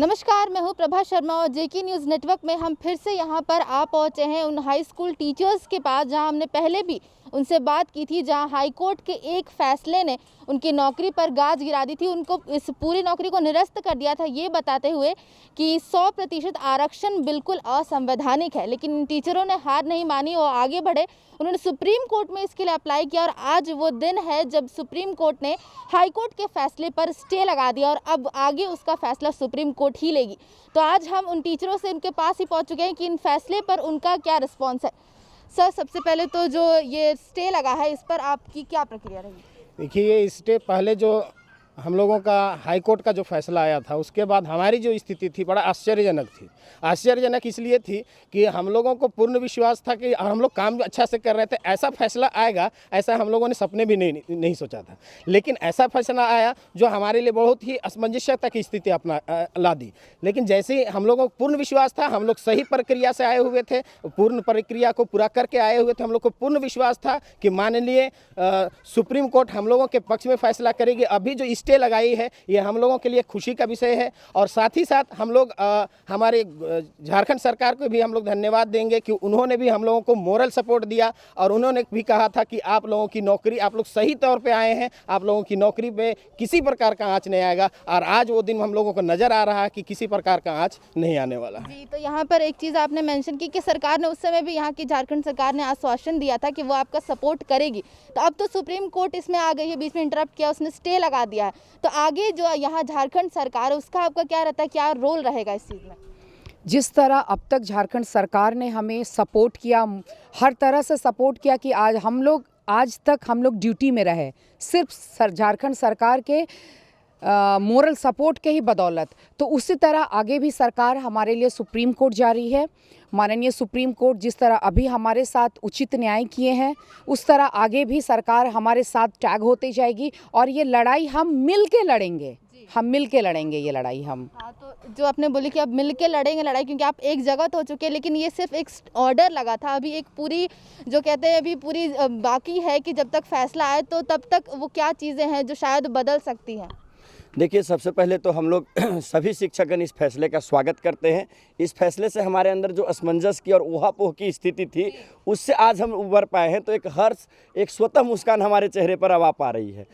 नमस्कार, मैं हूं प्रभा शर्मा और जेके न्यूज़ नेटवर्क में हम फिर से यहां पर आ पहुंचे हैं उन हाई स्कूल टीचर्स के पास जहां हमने पहले भी उनसे बात की थी, जहां हाई कोर्ट के एक फैसले ने उनकी नौकरी पर गाज गिरा दी थी, उनको इस पूरी नौकरी को निरस्त कर दिया था, ये बताते हुए कि 100% आरक्षण बिल्कुल असंवैधानिक है। लेकिन इन टीचरों ने हार नहीं मानी और आगे बढ़े। उन्होंने सुप्रीम कोर्ट में इसके लिए अप्लाई किया और आज वो दिन है जब सुप्रीम कोर्ट ने हाई कोर्ट के फैसले पर स्टे लगा दिया और अब आगे उसका फैसला सुप्रीम कोर्ट ही लेगी। तो आज हम उन टीचरों से उनके पास ही पहुंच चुके हैं कि इन फैसले पर उनका क्या रिस्पॉन्स है। सर, सबसे पहले तो जो ये स्टे लगा है, इस पर आपकी क्या प्रक्रिया रही? देखिए, ये स्टे पहले जो हम लोगों का हाई कोर्ट का जो फैसला आया था, उसके बाद हमारी जो स्थिति थी बड़ा आश्चर्यजनक थी। आश्चर्यजनक इसलिए थी कि हम लोगों को पूर्ण विश्वास था कि हम लोग काम अच्छा से कर रहे थे, ऐसा फैसला आएगा ऐसा हम लोगों ने सपने भी नहीं सोचा था। लेकिन ऐसा फैसला आया जो हमारे लिए बहुत ही असमंजसता की स्थिति अपना ला दी। लेकिन जैसे ही हम लोगों को पूर्ण विश्वास था, हम लोग सही प्रक्रिया से आए हुए थे, पूर्ण प्रक्रिया को पूरा करके आए हुए थे, हम लोग को पूर्ण विश्वास था कि माननीय सुप्रीम कोर्ट हम लोगों के पक्ष में फैसला करेगी। अभी जो स्टे लगाई है ये हम लोगों के लिए खुशी का विषय है और साथ ही साथ हम लोग हमारे झारखंड सरकार को भी हम लोग धन्यवाद देंगे कि उन्होंने भी हम लोगों को मोरल सपोर्ट दिया और उन्होंने भी कहा था कि आप लोगों की नौकरी, आप लोग सही तौर पे आए हैं, आप लोगों की नौकरी पे किसी प्रकार का आँच नहीं आएगा। और आज वो दिन हम लोगों को नज़र आ रहा है कि किसी प्रकार का आँच नहीं आने वाला है। जी, तो यहाँ पर एक चीज़ आपने मेंशन की कि सरकार ने उस समय भी, यहाँ की झारखंड सरकार ने आश्वासन दिया था कि वो आपका सपोर्ट करेगी। तो अब तो सुप्रीम कोर्ट इसमें आ गई है, बीच में इंटरप्ट किया, उसने स्टे लगा दिया है। तो आगे जो यहाँ झारखंड सरकार है उसका आपका क्या रहता है, क्या रोल रहेगा इस चीज़ में? जिस तरह अब तक झारखंड सरकार ने हमें सपोर्ट किया, हर तरह से सपोर्ट किया कि आज तक हम लोग ड्यूटी में रहे, सिर्फ झारखंड सरकार के मोरल सपोर्ट के ही बदौलत। तो उसी तरह आगे भी सरकार हमारे लिए सुप्रीम कोर्ट जारी है। माननीय सुप्रीम कोर्ट जिस तरह अभी हमारे साथ उचित न्याय किए हैं, उस तरह आगे भी सरकार हमारे साथ टैग होती जाएगी और ये लड़ाई हम मिल के लड़ेंगे। हम मिल के लड़ेंगे ये लड़ाई हम। हाँ, तो जो आपने बोली कि अब मिल के लड़ेंगे लड़ाई, क्योंकि आप एक जगह तो हो चुके हैं, लेकिन ये सिर्फ एक ऑर्डर लगा था, अभी एक पूरी जो कहते हैं अभी पूरी बाकी है कि जब तक फैसला आए तो तब तक वो क्या चीज़ें हैं जो शायद बदल सकती हैं। देखिए, सबसे पहले तो हम लोग सभी शिक्षकगण इस फैसले का स्वागत करते हैं। इस फैसले से हमारे अंदर जो असमंजस की और ऊहापोह की स्थिति थी, उससे आज हम उबर पाए हैं। तो एक हर्ष, एक स्वतः मुस्कान हमारे चेहरे पर अब आ पा रही है।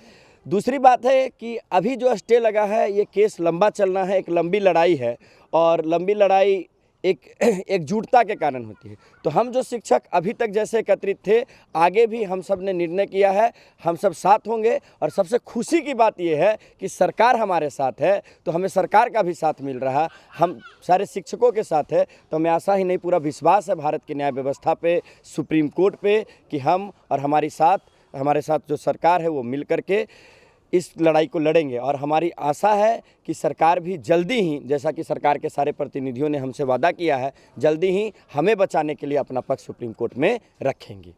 दूसरी बात है कि अभी जो स्टे लगा है, ये केस लंबा चलना है, एक लंबी लड़ाई है और लंबी लड़ाई एकजुटता के कारण होती है। तो हम जो शिक्षक अभी तक जैसे एकत्रित थे, आगे भी हम सब ने निर्णय किया है, हम सब साथ होंगे। और सबसे खुशी की बात यह है कि सरकार हमारे साथ है, तो हमें सरकार का भी साथ मिल रहा है, हम सारे शिक्षकों के साथ है। तो हमें आशा ही नहीं, पूरा विश्वास है भारत की न्याय व्यवस्था पे, सुप्रीम कोर्ट पे, कि हम और हमारे साथ जो सरकार है वो मिल करके इस लड़ाई को लड़ेंगे। और हमारी आशा है कि सरकार भी जल्दी ही, जैसा कि सरकार के सारे प्रतिनिधियों ने हमसे वादा किया है, जल्दी ही हमें बचाने के लिए अपना पक्ष सुप्रीम कोर्ट में रखेंगी।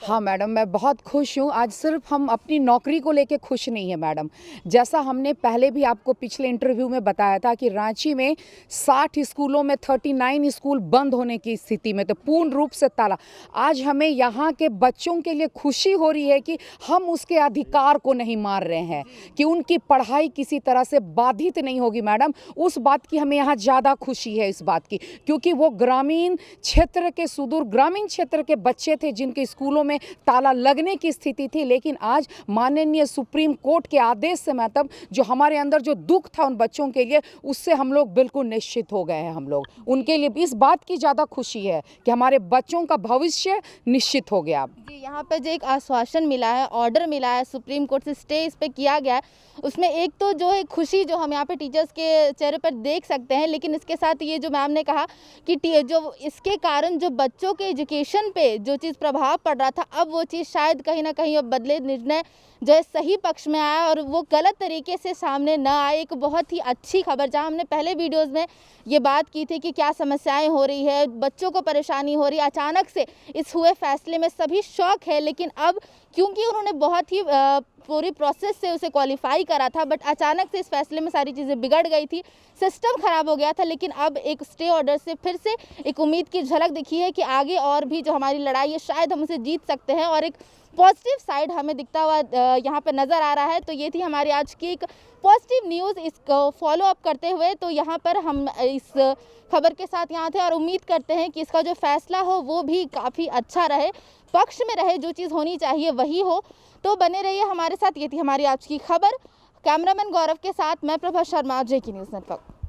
हाँ मैडम, मैं बहुत खुश हूँ। आज सिर्फ हम अपनी नौकरी को लेके खुश नहीं है मैडम। जैसा हमने पहले भी आपको पिछले इंटरव्यू में बताया था कि रांची में 60 स्कूलों में 39 स्कूल बंद होने की स्थिति में, तो पूर्ण रूप से ताला। आज हमें यहाँ के बच्चों के लिए खुशी हो रही है कि हम उसके अधिकार को नहीं मार रहे हैं, कि उनकी पढ़ाई किसी तरह से बाधित नहीं होगी। मैडम, उस बात की हमें यहाँ ज़्यादा खुशी है, इस बात की, क्योंकि वो ग्रामीण क्षेत्र के, सुदूर ग्रामीण क्षेत्र के बच्चे थे जिनके स्कूलों में ताला लगने की स्थिति थी। लेकिन आज माननीय सुप्रीम कोर्ट के आदेश से मतलब जो हमारे अंदर जो दुख था उन बच्चों के लिए, उससे हम लोग बिल्कुल निश्चित हो गए हैं। हम लोग उनके लिए इस बात की ज़्यादा खुशी है कि हमारे बच्चों का भविष्य निश्चित हो गया। जी, यहाँ पर जो एक आश्वासन मिला है, ऑर्डर मिला है सुप्रीम कोर्ट से, स्टे इस पे किया गया है, उसमें एक तो जो है खुशी जो हम यहाँ पे टीचर्स के चेहरे पर देख सकते हैं। लेकिन इसके साथ ये जो मैम ने कहा कि जो इसके कारण जो बच्चों के एजुकेशन पे जो चीज़ प्रभाव पड़ रहा था, अब वो चीज़ शायद कहीं ना कहीं अब बदले, निर्णय जो है सही पक्ष में आया और वो गलत तरीके से सामने न आए। एक बहुत ही अच्छी खबर, जहाँ हमने पहले वीडियोस में ये बात की थी कि क्या समस्याएं हो रही है, बच्चों को परेशानी हो रही है, अचानक से इस हुए फैसले में सभी शॉक है। लेकिन अब क्योंकि उन्होंने बहुत ही पूरी प्रोसेस से उसे क्वालिफाई करा था, बट अचानक से इस फैसले में सारी चीज़ें बिगड़ गई थी, सिस्टम खराब हो गया था। लेकिन अब एक स्टे ऑर्डर से फिर से एक उम्मीद की झलक दिखी है कि आगे और भी जो हमारी लड़ाई है शायद हम उसे जीत सकते हैं और एक पॉजिटिव साइड हमें दिखता हुआ यहाँ पर नज़र आ रहा है। तो ये थी हमारी आज की एक पॉजिटिव न्यूज़। इसको फॉलो अप करते हुए तो यहाँ पर हम इस खबर के साथ यहाँ थे और उम्मीद करते हैं कि इसका जो फैसला हो वो भी काफ़ी अच्छा रहे, पक्ष में रहे, जो चीज़ होनी चाहिए वही हो। तो बने रहिए हमारे साथ। ये थी हमारी आज की खबर। कैमरामैन गौरव के साथ मैं Prabha Sharma, JK news network.